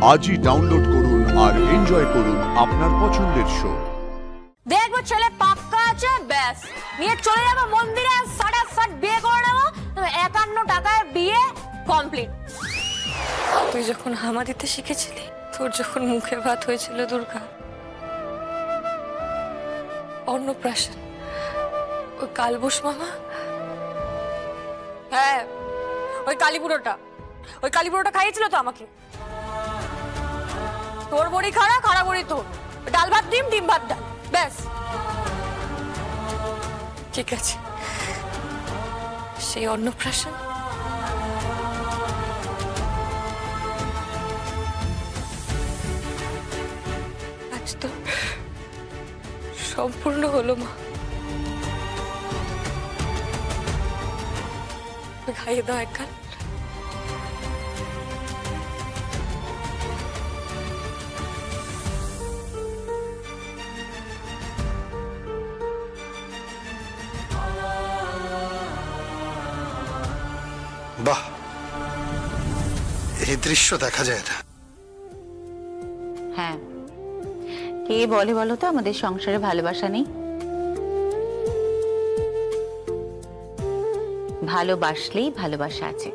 আজই ডাউনলোড করুন আর এনজয় করুন আপনার পছন্দের শো। দেখবো ছেলে পাক্কা আছে, ব্যাস নিয়ে চলে যাবো মন্দিরে, ফাটাফাট বিয়ে করে নেবো। 51 টাকায় বিয়ে কমপ্লিট। তুই যখন হামা দিতে শিখেছিলি, তোর যখন মুখে ভাত হয়েছিল দুর্গা, অন্নপ্রাশন, ওই কালবোস মামা, হ্যাঁ ওই কালীপুরোটা খাইয়েছিল তো আমাকে। তোর বড়ি খাড়া, খাড়া বড়ি তোর, ডাল ভাত ডিম, ডিম ভাত ডাল, ব্যাস। ঠিক আছে, সেই অন্নপ্রাশন আজ তো সম্পূর্ণ হলো মা। খাইয়ে দাও একখান। বাহ, এই দৃশ্য দেখা যায় না। হ্যাঁ, কে বলে বলো তো আমাদের সংসারে ভালোবাসা নেই? ভালোবাসলেই ভালোবাসা আছে,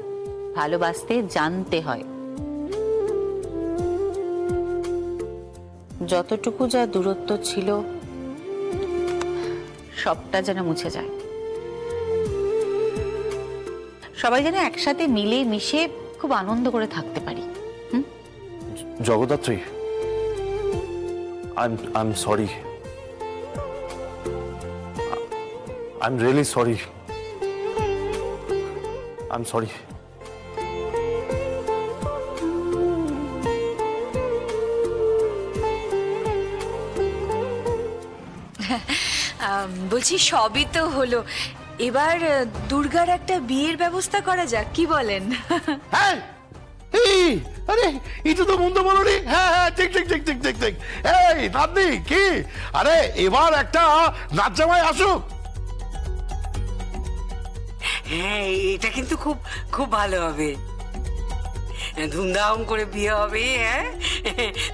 ভালোবাসতে জানতে হয়। যতটুকু যা দূরত্ব ছিল সবটা যেন মুছে যায়, সবাই যেন একসাথে মিলে মিশে খুব আনন্দ করে থাকতে পারি। Jagaddhatri, I'm sorry. I'm really sorry. I'm sorry. বলছি সবই তো হলো, এবার দুর্গার একটা বিয়ের ব্যবস্থা করা যাক, কি বলেন? হ্যাঁ, আরে এটা তো মন্দ বলনি। হ্যাঁ হ্যাঁ, ঠিক ঠিক ঠিক ঠিক ঠিক ঠিক। এই নাতনি কি, আরে এবার একটা নাচ জামাই আসুক। হ্যাঁ, এটা কিন্তু খুব খুব ভালো হবে, ধুমধাম করে বিয়ে হবে। হ্যাঁ,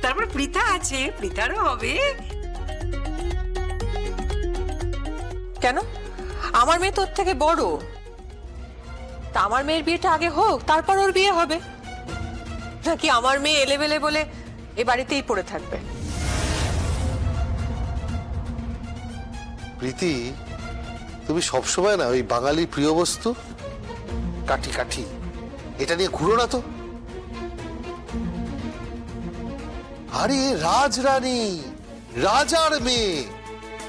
তারপর প্রীতা আছে, প্রীতারও হবে। কেন? আমার মেয়ে তোর থেকে বড়, তা আমার মেয়ের বিয়েটা আগে হোক, তারপর ওর বিয়ে হবে, নাকি আমার মেয়ে এলেবেলে বলে এ বাড়িতেই পড়ে থাকবে? প্রীতি, তুমি সবসময় না ওই বাঙালির প্রিয় বস্তু কাঠি কাঠি এটা নিয়ে ঘুরো না তো। আরে রাজরানী, রাজার মেয়ে,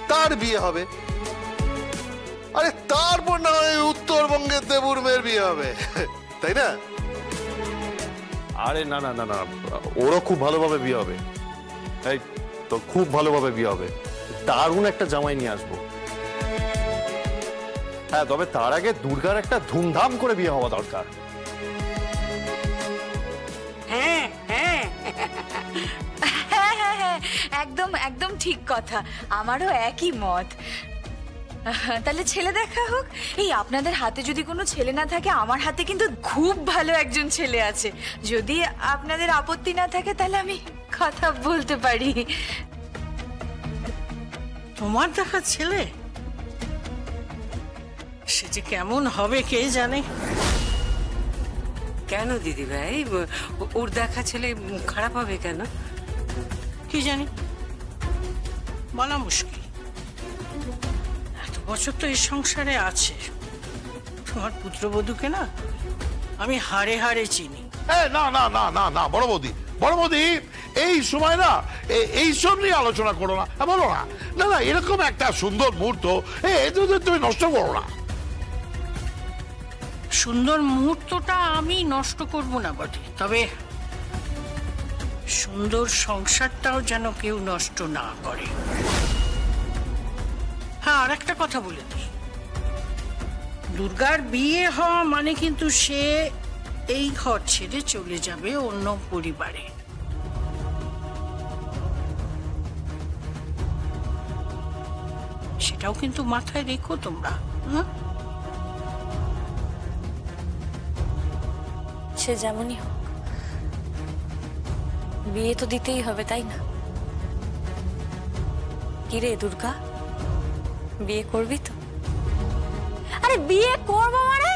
তার বিয়ে হবে, আরে তারপর না হয় উত্তরবঙ্গের দেবুর মেয়ের বিয়ে হবে, তাই না? আরে না না না না, ওরও খুব ভালোভাবে বিয়ে হবে। এই তো খুব ভালোভাবে বিয়ে হবে, দারুণ একটা জামাই নিয়ে আসবো। হ্যাঁ, তবে তার আগে দুর্গার একটা ধুমধাম করে বিয়ে হওয়া দরকার। হ্যাঁ হ্যাঁ হ্যাঁ হ্যাঁ হ্যাঁ, একদম একদম ঠিক কথা, আমারও একই মত। তাহলে ছেলে দেখা হোক। এই আপনাদের হাতে যদি কোনো ছেলে না থাকে, আমার হাতে কিন্তু খুব ভালো একজন ছেলে আছে, যদি আপনাদের আপত্তি না থাকে তাহলে আমি কথা বলতে পারি। তোমার দেখা ছেলে, সে যে কেমন হবে কে জানে। কেন দিদি ভাই, ওর দেখা ছেলে খারাপ হবে কেন? কি জানি, বলা মুশকিল। এত বছর তো এই সংসারে আছে, তোমার পুত্রবধূকে না আমি হাড়ে হাড়ে চিনি। না না না না না, বড় বৌদি, বড় বৌদি, এই সময় না এইসব নিয়ে আলোচনা করো না, বলো না। না না, এরকম একটা সুন্দর মুহূর্ত তুমি নষ্ট করো না। সুন্দর মুহূর্তটা আমি নষ্ট করব না বটে, তবে সুন্দর সংসারটাও যেন কেউ নষ্ট না করে। হ্যাঁ, আর একটা কথা বলে দিই, দুর্গার বিয়ে হওয়া মানে কিন্তু সে এই ঘর ছেড়ে চলে যাবে অন্য পরিবারে। সেটাও কিন্তু মাথায় রেখো তোমরা। সে যেমনই হোক, বিয়ে তো দিতেই হবে, তাই না? কি রে দুর্গা, বিয়ে করবি তো? আরে বিয়ে করবো মানে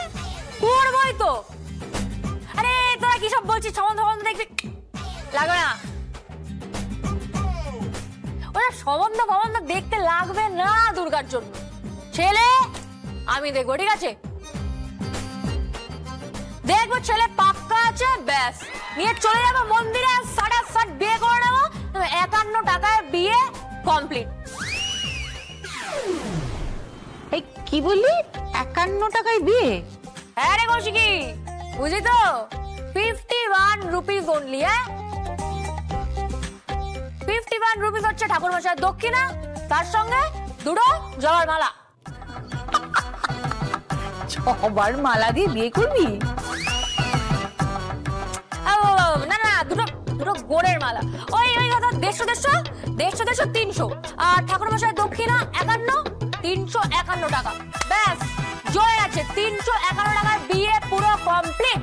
করবোই তো। আরে তোরা কি সব বলছিস? সম্বন্ধ দেখবি লাগবে না, ওরা সম্বন্ধ দেখতে লাগবে না দুর্গার জন্য। ছেলে আমি দেখবো, ঠিক আছে? দেখবো ছেলে পাক্কা আছে, ব্যাস নিয়ে চলে যাবো মন্দিরে, সাট বিয়ে করে নেবো। 51 টাকায় বিয়ে কমপ্লিট। এই কি বললি? 51 টাকায় বিয়ে? হ্যাঁ রে কৌশিকি, বুঝলি তো? 51 রুপিস অনলি। 51 রুপিস হচ্ছে ঠাকুর মশাইয়ের দক্ষিণা, তার সঙ্গে দুটো জবার মালা। সবার মালা দিয়ে বিয়ে করবি? না না, দুটো গোড়ের মালা। ওই কথা 150 300। আর ঠাকুর মশাইয়ের দক্ষিণা 51, 351 টাকা। ব্যাস জয় আছে, 351 টাকায় বিয়ে পুরো কমপ্লিট।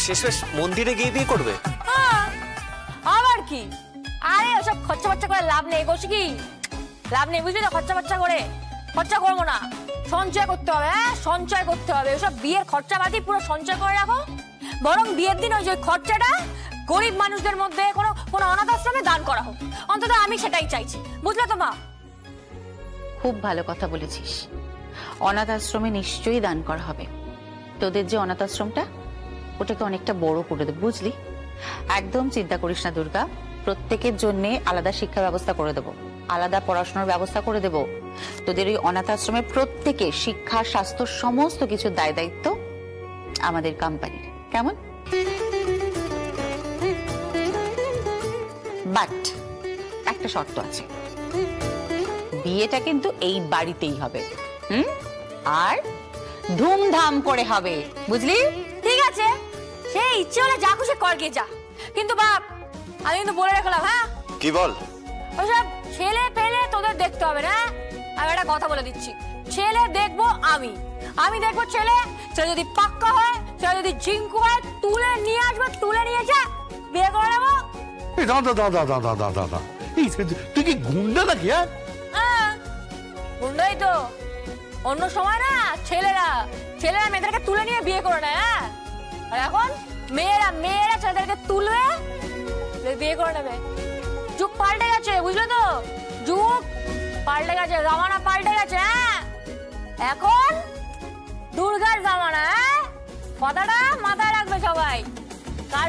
শেষ মন্দিরে গিয়ে বিয়ে করবে? আবার কি? আরে ওসব খরচা করে লাভ নেই কৌশিকি, লাভ নেই, বুঝলি তো? খরচা করবো না, সঞ্চয় করতে হবে। সঞ্চয় করতে হবে। ওসব বিয়ের খরচাপাতি পুরো সঞ্চয় করে রাখো। বরং বিয়ের দিন ওই যে খরচাটা গরিব মানুষদের মধ্যে কোনো অনাথ আশ্রমে দান করা হোক, অন্তত আমি সেটাই চাইছি, বুঝলে তো মা? খুব ভালো কথা বলেছিস। অনাথ আশ্রমে নিশ্চয়ই দান করা হবে। তোদের যে অনাথ আশ্রমটা, ওটাকে অনেকটা বড় করে দেব, বুঝলি? একদম চিন্তা করিস না দুর্গা, প্রত্যেকের জন্য আলাদা শিক্ষা ব্যবস্থা করে দেব, আলাদা পড়াশোনার ব্যবস্থা করে দেব। তোদের ওই অনাথ আশ্রমে প্রত্যেকে শিক্ষা, স্বাস্থ্য, সমস্ত কিছু দায় দায়িত্ব আমাদের কোম্পানির। কেমন? বাট একটা শর্ত আছে, বিয়েটা কিন্তু এই বাড়িতেই হবে। আর ধুমধাম করে হবে, বুঝলি? ঠিক আছে, সেই ইচ্ছে হলে যা খুশি কর গিয়ে যা, কিন্তু বাপ আমি কিন্তু বলে রাখলাম। হ্যাঁ কি বল? ওসব ছেলে পেলে তোদের দেখতে হবে না। আমি একটা কথা বলে দিচ্ছি, ছেলে দেখবো আমি দেখবো ছেলে যদি পাক্কা হয়, ছেলে যদি জিঙ্কু হয়, তুলে নিয়ে আসবো, তুলে নিয়ে যা বিয়ে করে নেবো। দাদা তুই কি গুন্ডা নাকি? হ্যাঁ গুন্ডাই তো। অন্য সময় না ছেলেরা মেয়েদেরকে তুলে নিয়ে বিয়ে করে নেয়। হ্যাঁ, আর এখন মেয়েরা ছেলেদেরকে তুলবে, বিয়ে করে নেবে। যুগ পাল্টে গেছে, বুঝলে তো? যুগ পাল্টে গেছে, জামানা পাল্টে গেছে। হ্যাঁ, এখন দুর্গার জামানা। কথাটা মাথায় রাখবে সবাই। কার